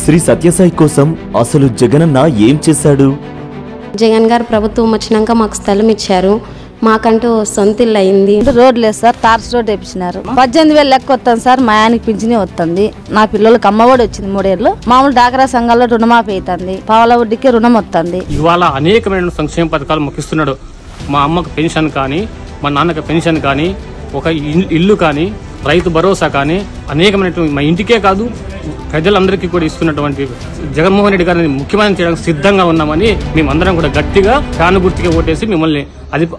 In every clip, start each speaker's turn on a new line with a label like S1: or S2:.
S1: శ్రీ సత్యసాయి కోసం అసలు జగనన్న ఏం చేశాడు?
S2: జగన్ గారు ప్రభుత్వం వచ్చినాక మాకు స్థలం ఇచ్చారు, మాకంటూ సొంత ఇల్లు అయింది.
S3: రోడ్ లేదు సార్, టార్చ్ రోడ్ వేయించినారు. 18,000 లెక్క వస్తుంది సార్, మా ఆయనకి పింఛని వస్తుంది. నా పిల్లలకి అమ్మఒడి వచ్చింది 3 ఏళ్ళు. మామూలు డాక్రా సంఘాల్లో రుణమాఫీ అవుతుంది, పావల వడ్డీకి రుణం వస్తుంది.
S4: ఇవాళ అనేకమైన సంక్షేమ పథకాలు ముఖ్యిస్తున్నాడు. మా అమ్మకు పెన్షన్ కానీ, మా నాన్నకు పెన్షన్ కానీ, ఒక ఇల్లు కానీ, రైతు భరోసా కానీ, అనేకమైనటువంటి మా ఇంటికే కాదు ప్రజలందరికీ కూడా ఇస్తున్నటువంటి జగన్మోహన్ రెడ్డి గారిని ముఖ్యమంత్రి చేయడానికి సిద్ధంగా ఉన్నామని మేమందరం కూడా గట్టిగా ఫ్యాన్ గుర్తుగా ఓటేసి మిమ్మల్ని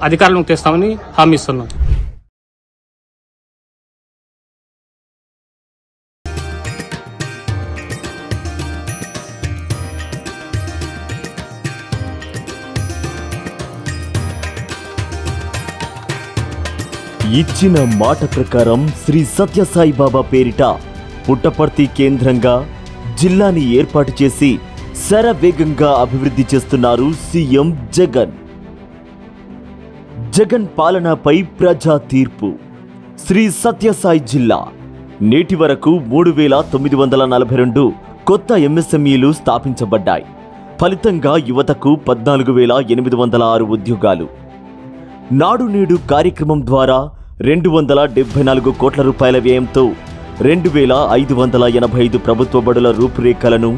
S4: అధికారంలోకి తెస్తామని హామీ ఇస్తున్నాం.
S1: ఇచ్చిన మాట ప్రకారం శ్రీ సత్యసాయి బాబా పేరిట పుట్టపర్తి కేంద్రంగా జిల్లాని ఏర్పాటు చేసి శరవేగంగా అభివృద్ధి చేస్తున్నారు సీఎం జగన్. జగన్ పాలనపై ప్రజా తీర్పు. శ్రీ సత్యసాయి జిల్లా నేటి వరకు 3,942 కొత్త ఎంఎస్ఎంఈలు స్థాపించబడ్డాయి. ఫలితంగా యువతకు 14,806 ఉద్యోగాలు. నాడు నేడు కార్యక్రమం ద్వారా 274 కోట్ల రూపాయల వ్యయంతో 2,585 ప్రభుత్వ బడుల రూపురేఖలను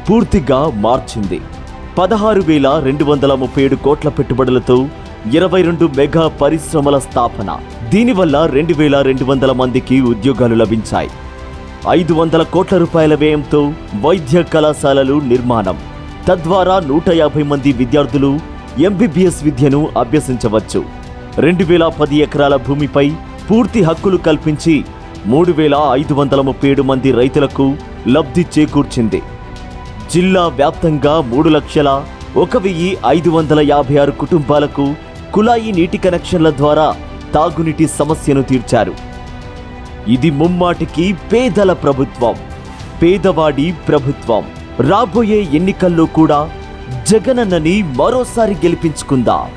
S1: పూర్తిగా మార్చింది. 16,237 కోట్ల పెట్టుబడులతో 22 మెగా పరిశ్రమల స్థాపన. దీనివల్ల 2,200 మందికి ఉద్యోగాలు లభించాయి. 500 కోట్ల రూపాయల వ్యయంతో వైద్య కళాశాలలు నిర్మాణం. తద్వారా 150 మంది విద్యార్థులు ఎంబీబీఎస్ విద్యను అభ్యసించవచ్చు. 2,010 ఎకరాల భూమిపై పూర్తి హక్కులు కల్పించి 3,537 మంది రైతులకు లబ్ధి చేకూర్చింది. జిల్లా వ్యాప్తంగా 3,01,556 కుటుంబాలకు కుళాయి నీటి కనెక్షన్ల ద్వారా తాగునీటి సమస్యను తీర్చారు. ఇది ముమ్మాటికి పేదల ప్రభుత్వం, పేదవాడి ప్రభుత్వం. రాబోయే ఎన్నికల్లో కూడా జగనన్నని మరోసారి గెలిపించుకుందాం.